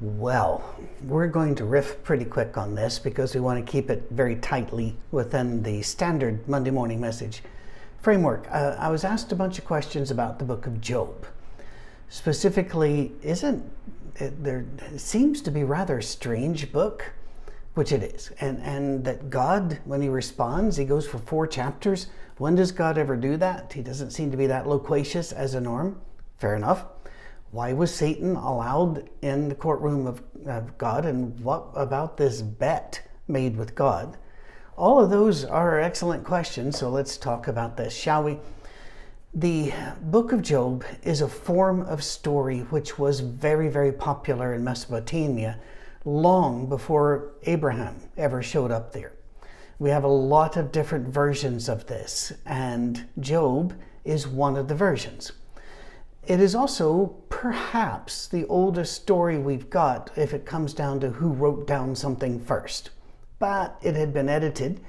Well, we're going to riff pretty quick on this because we want to keep it very tightly within the standard Monday morning message framework. I was asked a bunch of questions about the book of Job. Specifically, there seems to be rather a strange book, which it is, and that God, when he responds, he goes for 4 chapters. When does God ever do that? He doesn't seem to be that loquacious as a norm. Fair enough. Why was Satan allowed in the courtroom of God? And what about this bet made with God? All of those are excellent questions, so let's talk about this, shall we? The book of Job is a form of story which was very, very popular in Mesopotamia long before Abraham ever showed up there. We have a lot of different versions of this, and Job is one of the versions. It is also perhaps the oldest story we've got if it comes down to who wrote down something first. But it had been edited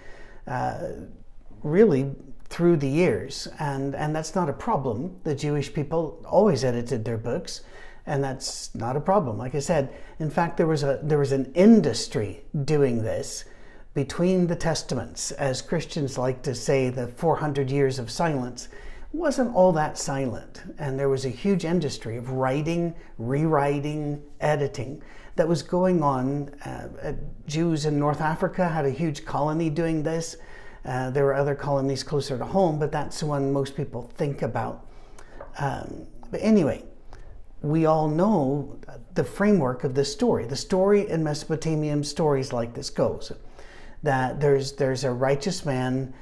really through the years, and that's not a problem. The Jewish people always edited their books, and that's not a problem. Like I said, in fact, there was an industry doing this between the Testaments. As Christians like to say, the 400 years of silence wasn't all that silent, and there was a huge industry of writing, rewriting, editing that was going on. Jews in North Africa had a huge colony doing this. There were other colonies closer to home, but that's the one most people think about. But anyway, we all know the framework of this story. The story in Mesopotamian stories like this goes, that there's a righteous man,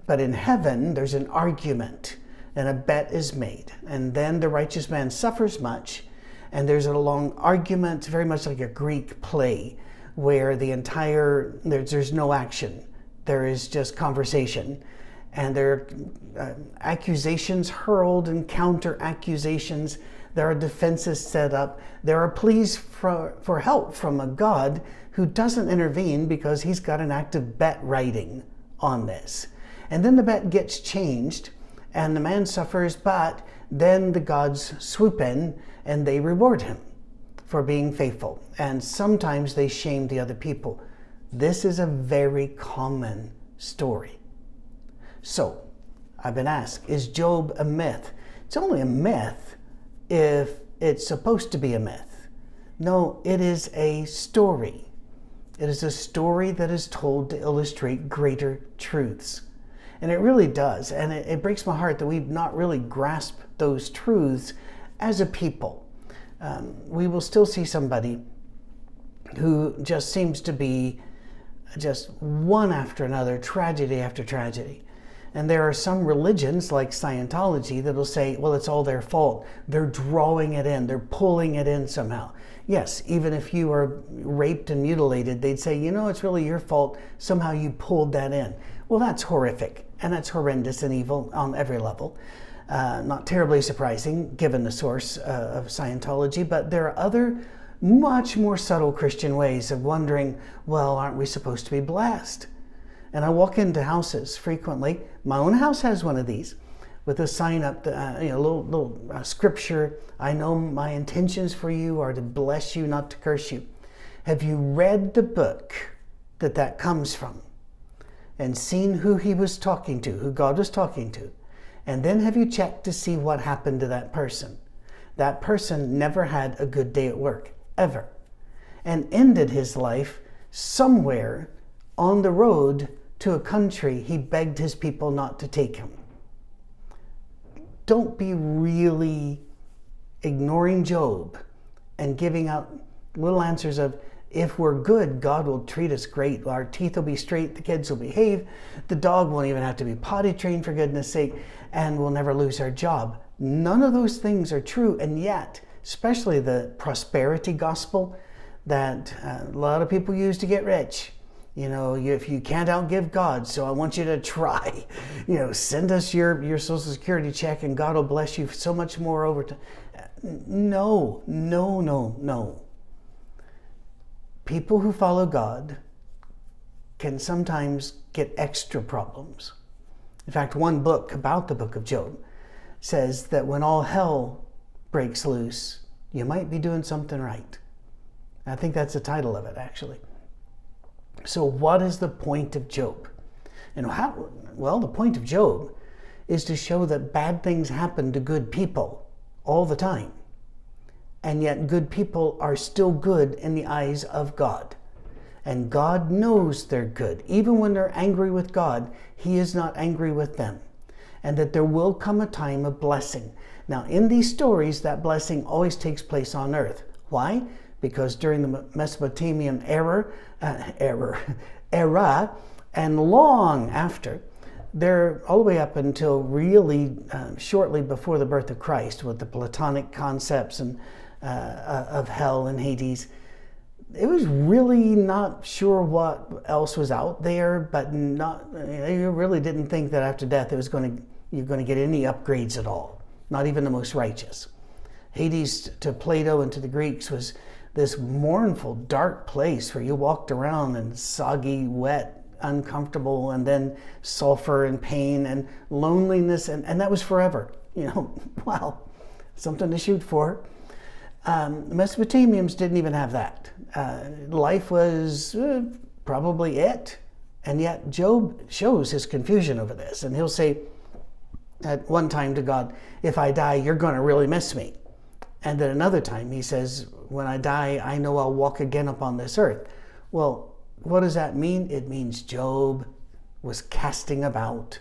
but in heaven there's an argument and a bet is made, and then the righteous man suffers much, and there's a long argument, very much like a Greek play, where there's no action, there is just conversation, and there are accusations hurled and counter accusations. There are defenses set up. There are pleas for help from a God who doesn't intervene because he's got an active bet writing on this. And then the bet gets changed and the man suffers, but then the gods swoop in and they reward him for being faithful. And sometimes they shame the other people. This is a very common story. So, I've been asked, is Job a myth? It's only a myth if it's supposed to be a myth. No, it is a story. It is a story that is told to illustrate greater truths. And it really does. And it breaks my heart that we've not really grasped those truths as a people. We will still see somebody who just seems to be just one after another, tragedy after tragedy. And there are some religions like Scientology that'll say, well, it's all their fault. They're drawing it in. They're pulling it in somehow. Yes, even if you are raped and mutilated, they'd say, it's really your fault. Somehow you pulled that in. Well, that's horrific. And that's horrendous and evil on every level. Not terribly surprising, given the source of Scientology. But there are other much more subtle Christian ways of wondering, well, aren't we supposed to be blessed? And I walk into houses frequently. My own house has one of these with a sign up, a little scripture. I know my intentions for you are to bless you, not to curse you. Have you read the book that comes from and seen who he was talking to, who God was talking to? And then have you checked to see what happened to that person? That person never had a good day at work, ever, and ended his life somewhere on the road to a country he begged his people not to take him. Don't be really ignoring Job and giving out little answers of, if we're good, God will treat us great. Our teeth will be straight, the kids will behave, the dog won't even have to be potty trained, for goodness sake, and we'll never lose our job. None of those things are true, and yet, especially the prosperity gospel that a lot of people use to get rich. If you can't outgive God, so I want you to try. Send us your Social Security check and God will bless you so much more over time. No. People who follow God can sometimes get extra problems. In fact, one book about the book of Job says that when all hell breaks loose, you might be doing something right. I think that's the title of it, actually. So what is the point of Job? And how? Well, the point of Job is to show that bad things happen to good people all the time. And yet good people are still good in the eyes of God. And God knows they're good. Even when they're angry with God, He is not angry with them. And that there will come a time of blessing. Now, in these stories, that blessing always takes place on earth. Why? Because during the Mesopotamian era, and long after, they're all the way up until really shortly before the birth of Christ, with the Platonic concepts and of hell and Hades. It was really not sure what else was out there, but you really didn't think that after death you're going to get any upgrades at all, not even the most righteous. Hades to Plato and to the Greeks was this mournful, dark place where you walked around and soggy, wet, uncomfortable, and then sulfur and pain and loneliness, and that was forever. Wow, something to shoot for. The Mesopotamians didn't even have that. Life was probably it, and yet Job shows his confusion over this, and he'll say at one time to God, if I die, you're going to really miss me. And at another time he says, when I die, I know I'll walk again upon this earth. Well, what does that mean? It means Job was casting about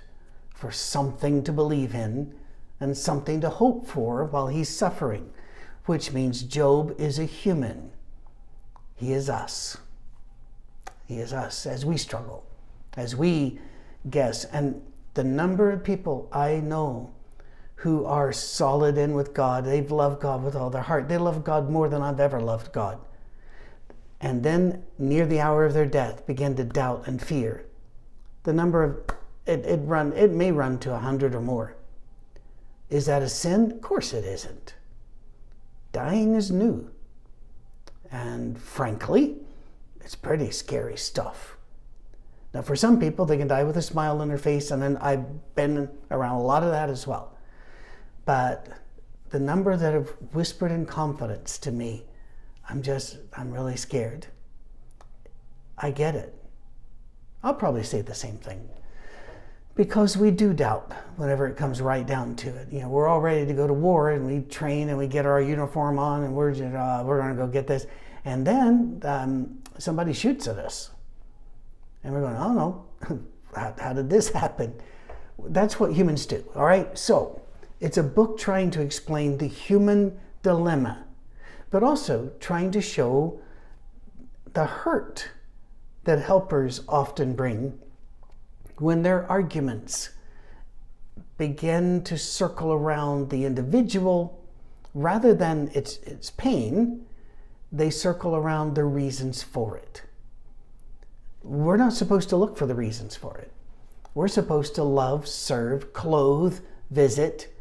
for something to believe in and something to hope for while he's suffering, which means Job is a human. He is us. He is us as we struggle, as we guess. And the number of people I know who are solid in with God, they've loved God with all their heart. They love God more than I've ever loved God. And then near the hour of their death begin to doubt and fear. The number of, it may run to 100 or more. Is that a sin? Of course it isn't. Dying is new. And frankly, it's pretty scary stuff. Now for some people, they can die with a smile on their face, and then I've been around a lot of that as well. But the number that have whispered in confidence to me, I'm really scared. I get it. I'll probably say the same thing. Because we do doubt whenever it comes right down to it. We're all ready to go to war, and we train and we get our uniform on, and we're going to go get this. And then somebody shoots at us. And we're going, oh no, how did this happen? That's what humans do, all right? So it's a book trying to explain the human dilemma, but also trying to show the hurt that helpers often bring when their arguments begin to circle around the individual rather than its pain. They circle around the reasons for it. We're not supposed to look for the reasons for it. We're supposed to love, serve, clothe, visit.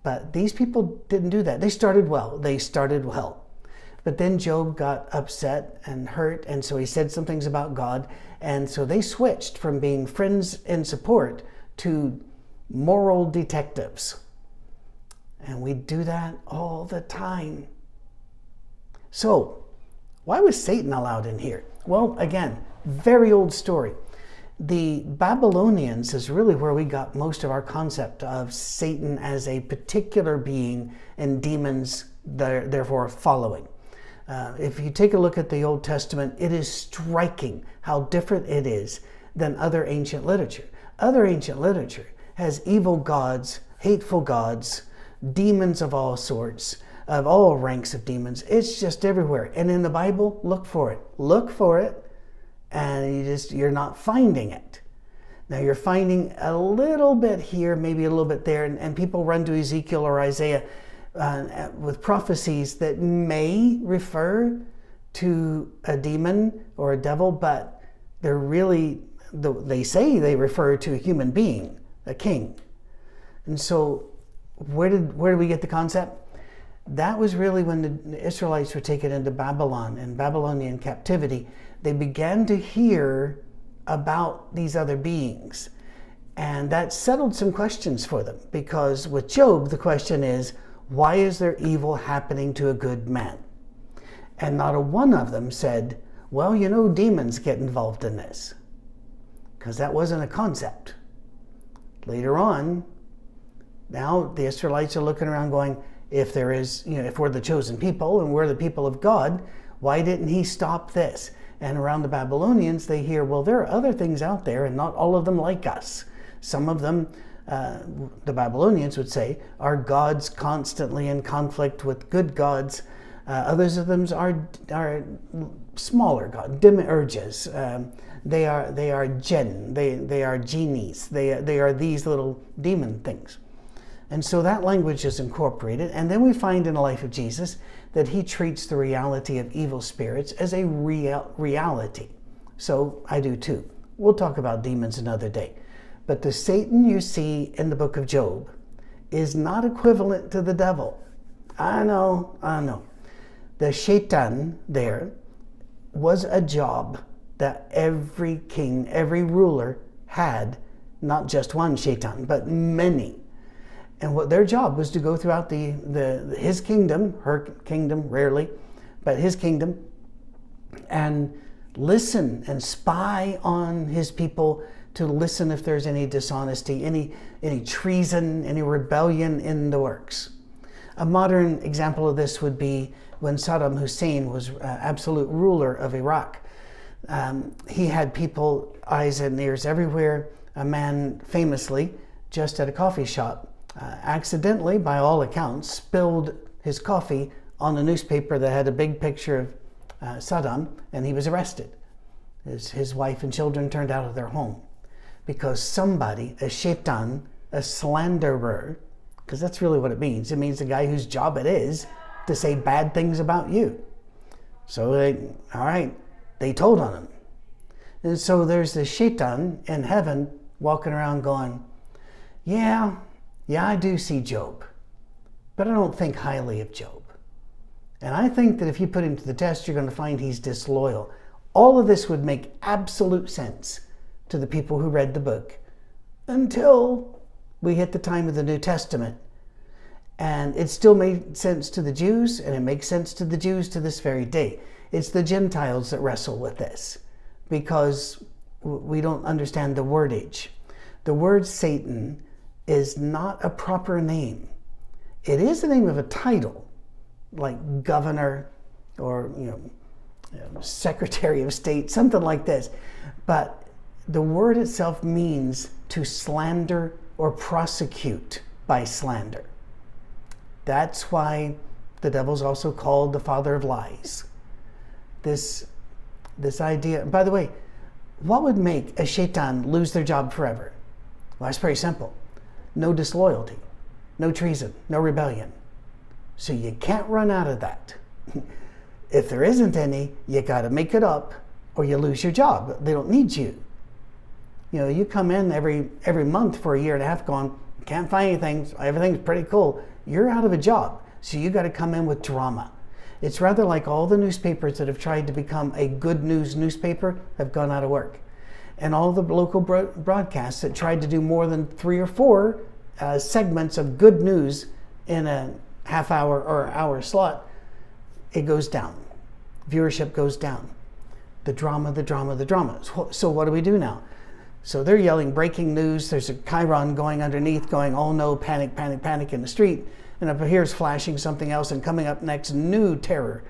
But these people didn't do that. They started well. But then Job got upset and hurt, and so he said some things about God. And so they switched from being friends in support to moral detectives. And we do that all the time. So, why was Satan allowed in here? Well, again, very old story. The Babylonians is really where we got most of our concept of Satan as a particular being and demons therefore following. If you take a look at the Old Testament, it is striking how different it is than other ancient literature. Other ancient literature has evil gods, hateful gods, demons of all sorts, of all ranks of demons. It's just everywhere. And in the Bible, look for it. Look for it, and you're not finding it. Now you're finding a little bit here, maybe a little bit there, and people run to Ezekiel or Isaiah with prophecies that may refer to a demon or a devil, but they say they refer to a human being, a king. And so where did we get the concept? That was really when the Israelites were taken into Babylon and Babylonian captivity. They began to hear about these other beings. And that settled some questions for them, because with Job, the question is, why is there evil happening to a good man? And not a one of them said, well, you know, demons get involved in this. Because that wasn't a concept. Later on, now the Israelites are looking around going, if there is, you know, if we're the chosen people and we're the people of God, why didn't he stop this? And around the Babylonians, they hear, well, there are other things out there and not all of them like us. Some of them, the Babylonians would say, are gods constantly in conflict with good gods. Others of them are smaller gods, demiurges. They are jinn. They are genies. They are these little demon things. And so that language is incorporated. And then we find in the life of Jesus that he treats the reality of evil spirits as a reality. So I do too. We'll talk about demons another day. But the Satan you see in the book of Job is not equivalent to the devil. I know. The Shaitan there was a job that every king, every ruler had, not just one Shaitan, but many. And what their job was to go throughout his kingdom, her kingdom rarely, but his kingdom, and listen and spy on his people, to listen if there's any dishonesty, any treason, any rebellion in the works. A modern example of this would be when Saddam Hussein was absolute ruler of Iraq. He had people, eyes and ears everywhere. A man famously, just at a coffee shop, accidentally, by all accounts, spilled his coffee on a newspaper that had a big picture of Saddam, and he was arrested. His wife and children turned out of their home because somebody, a shaitan, a slanderer, because that's really what it means. It means the guy whose job it is to say bad things about you. So they told on him. And so there's this shaitan in heaven walking around going, yeah, I do see Job, but I don't think highly of Job. And I think that if you put him to the test, you're going to find he's disloyal. All of this would make absolute sense to the people who read the book until we hit the time of the New Testament. And it still made sense to the Jews, and it makes sense to the Jews to this very day. It's the Gentiles that wrestle with this because we don't understand the wordage. The word Satan is not a proper name. It is the name of a title, like governor or Secretary of State, something like this. But the word itself means to slander or prosecute by slander. That's why the devil's also called the father of lies. This idea, by the way, what would make a shaitan lose their job forever? Well, it's pretty simple. No disloyalty, no treason, no rebellion. So you can't run out of that. If there isn't any, you got to make it up or you lose your job. They don't need you. You come in every month for a year and a half going, can't find anything, everything's pretty cool. You're out of a job. So you got to come in with drama. It's rather like all the newspapers that have tried to become a good news newspaper have gone out of work. And all the local broadcasts that tried to do more than 3 or 4 segments of good news in a half hour or hour slot, it goes down. Viewership goes down. The drama. So what do we do now? So they're yelling breaking news. There's a chyron going underneath going, oh no, panic, panic, panic in the street. And up here's flashing something else and coming up next, new terror.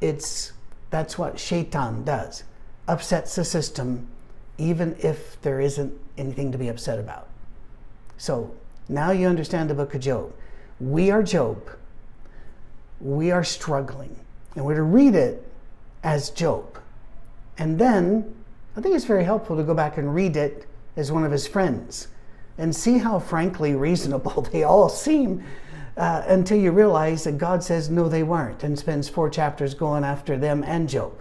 That's what Shaitan does. Upsets the system even if there isn't anything to be upset about. So now you understand the book of Job. We are Job. We are struggling. And we're to read it as Job. And then I think it's very helpful to go back and read it as one of his friends and see how frankly reasonable they all seem until you realize that God says, no, they weren't, and spends 4 chapters going after them and Job.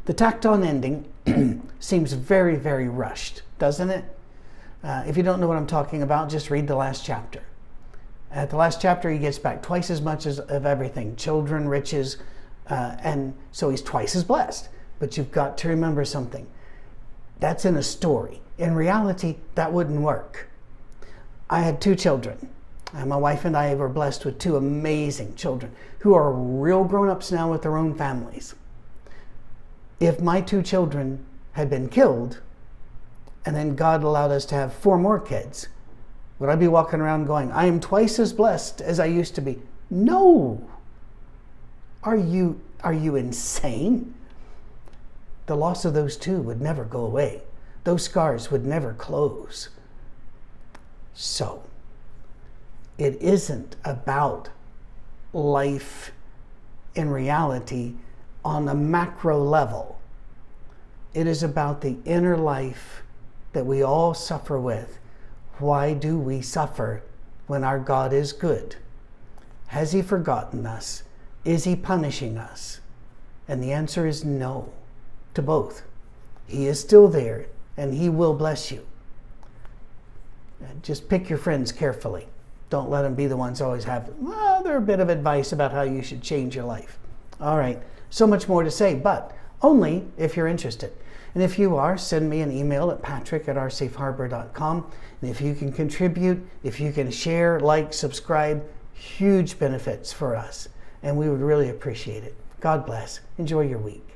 The tacked on ending seems very, very rushed, doesn't it? If you don't know what I'm talking about, just read the last chapter. At the last chapter, he gets back twice as much of everything, children, riches, and so he's twice as blessed. But you've got to remember something. That's in a story. In reality, that wouldn't work. I had 2 children. My wife and I were blessed with two amazing children who are real grown-ups now with their own families. If my two children had been killed, and then God allowed us to have 4 more kids, would I be walking around going, I am twice as blessed as I used to be? No. Are you insane? The loss of those 2 would never go away. Those scars would never close. So, it isn't about life in reality on a macro level. It is about the inner life that we all suffer with. Why do we suffer when our God is good? Has he forgotten us? Is he punishing us? And the answer is no to both. He is still there and he will bless you. Just pick your friends carefully. Don't let them be the ones always have, well, they're a bit of advice about how you should change your life. All right, so much more to say, but only if you're interested. And if you are, send me an email at patrick@oursafeharbor.com. And if you can contribute, if you can share, like, subscribe, huge benefits for us. And we would really appreciate it. God bless. Enjoy your week.